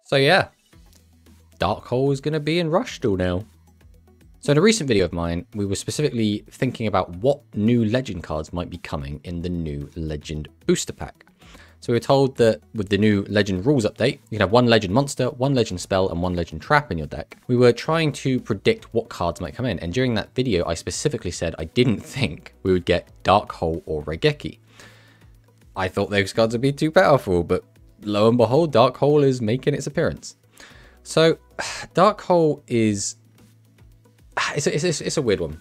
So yeah, Dark Hole is going to be in Rush Duel now. So in a recent video of mine, we were specifically thinking about what new legend cards might be coming in the new Legend Booster Pack. So we were told that with the new Legend Rules update, you can have one Legend Monster, one Legend Spell, and one Legend Trap in your deck. We were trying to predict what cards might come in, and during that video, I specifically said I didn't think we would get Dark Hole or Raigeki. I thought those cards would be too powerful, but lo and behold, Dark Hole is making its appearance. So Dark Hole is... It's a weird one,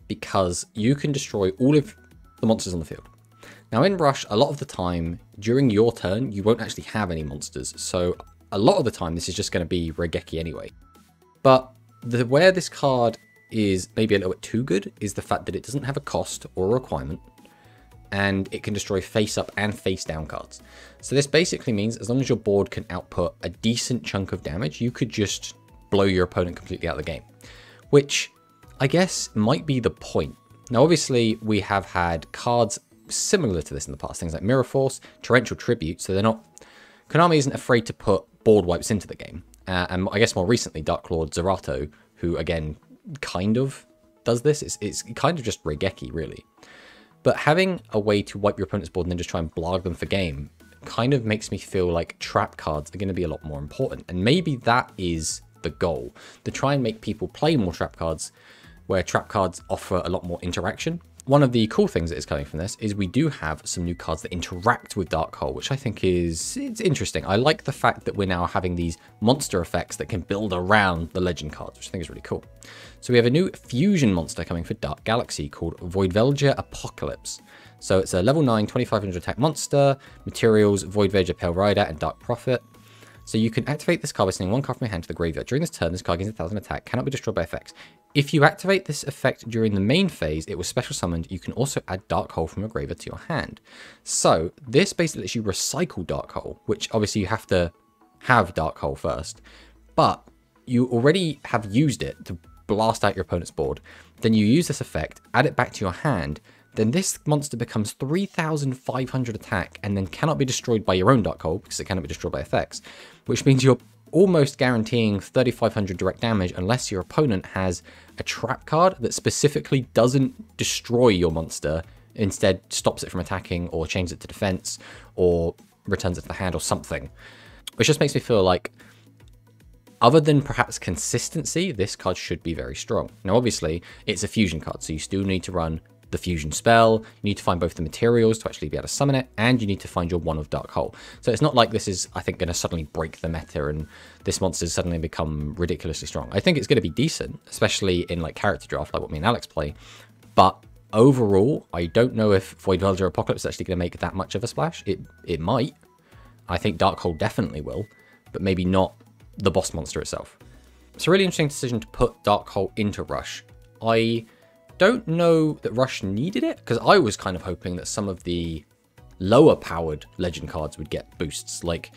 because you can destroy all of the monsters on the field. Now in Rush, a lot of the time, during your turn, you won't actually have any monsters, so a lot of the time this is just going to be Raigeki anyway. But where this card is maybe a little bit too good is the fact that it doesn't have a cost or a requirement, and it can destroy face-up and face-down cards. So this basically means as long as your board can output a decent chunk of damage, you could just blow your opponent completely out of the game. Which I guess might be the point. Now, obviously, we have had cards similar to this in the past. Things like Mirror Force, Torrential Tribute. So they're not... Konami isn't afraid to put board wipes into the game. And I guess more recently, Dark Lord Zerato, who, again, kind of does this. It's kind of just Raigeki, really. But having a way to wipe your opponent's board and then just try and blag them for game kind of makes me feel like trap cards are going to be a lot more important. And maybe that is the goal, to try and make people play more trap cards, where trap cards offer a lot more interaction. One of the cool things that is coming from this is we do have some new cards that interact with Dark Hole, which I think it's interesting. I like the fact that we're now having these monster effects that can build around the legend cards, which I think is really cool. So we have a new fusion monster coming for Dark Galaxy called Voidvelger Apocalypse. So it's a level 9, 2500 attack monster, materials, Voidvelger Pale Rider, and Dark Prophet. So you can activate this card by sending one card from your hand to the graveyard. During this turn, this card gains 1000 attack, cannot be destroyed by effects. If you activate this effect during the main phase, it was special summoned. You can also add Dark Hole from your graveyard to your hand. So this basically lets you recycle Dark Hole, which obviously you have to have Dark Hole first. But you already have used it to blast out your opponent's board. Then you use this effect, add it back to your hand. Then this monster becomes 3,500 attack and then cannot be destroyed by your own Dark Hole because it cannot be destroyed by effects, which means you're almost guaranteeing 3,500 direct damage unless your opponent has a trap card that specifically doesn't destroy your monster, instead stops it from attacking or changes it to defense or returns it to the hand or something, which just makes me feel like, other than perhaps consistency, this card should be very strong. Now, obviously, it's a fusion card, so you still need to run the fusion spell, you need to find both the materials to actually be able to summon it, and you need to find your one of Dark Hole. So it's not like this is, I think, going to suddenly break the meta and this monster's suddenly become ridiculously strong. I think it's going to be decent, especially in like character draft, like what me and Alex play. But overall, I don't know if Voidvelger Apocalypse is actually going to make that much of a splash. It might. I think Dark Hole definitely will, but maybe not the boss monster itself. It's a really interesting decision to put Dark Hole into Rush. I don't know that Rush needed it, because I was kind of hoping that some of the lower powered legend cards would get boosts, like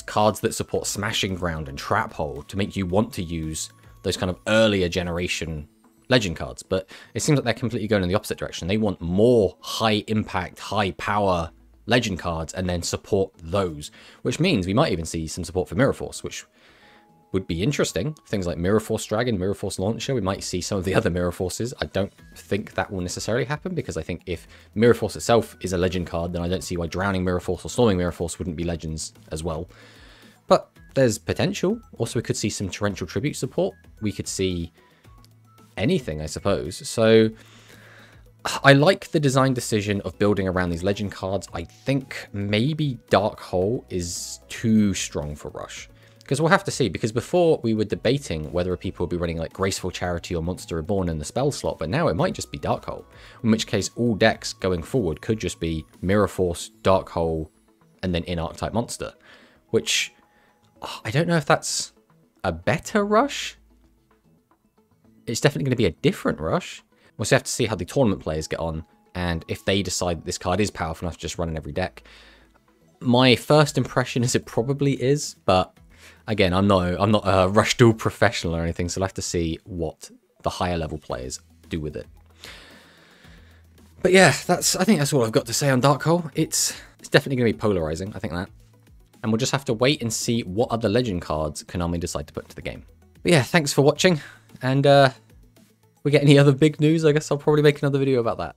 cards that support Smashing Ground and Trap Hole, to make you want to use those kind of earlier generation legend cards. But it seems like they're completely going in the opposite direction. They want more high impact, high power legend cards and then support those, which means we might even see some support for Mirror Force, which would be interesting. Things like Mirror Force Dragon, Mirror Force Launcher, we might see some of the other Mirror Forces. I don't think that will necessarily happen, because I think if Mirror Force itself is a legend card, then I don't see why Drowning Mirror Force or Storming Mirror Force wouldn't be legends as well. But there's potential. Also, we could see some Torrential Tribute support. We could see anything, I suppose. So I like the design decision of building around these legend cards. I think maybe Dark Hole is too strong for Rush. Because we'll have to see, because before we were debating whether people would be running like Graceful Charity or Monster Reborn in the spell slot, but now it might just be Dark Hole, in which case all decks going forward could just be Mirror Force, Dark Hole, and then in-archetype monster, which I don't know if that's a better Rush. It's definitely going to be a different Rush. We'll also have to see how the tournament players get on, and if they decide this card is powerful enough to just run in every deck. My first impression is it probably is, but again, I'm not a Rush Duel professional or anything, so I'll have to see what the higher level players do with it. But yeah, I think that's all I've got to say on Dark Hole. It's definitely going to be polarizing, I think that. and we'll just have to wait and see what other legend cards Konami decide to put into the game. But yeah, thanks for watching, and if we get any other big news, I guess I'll probably make another video about that.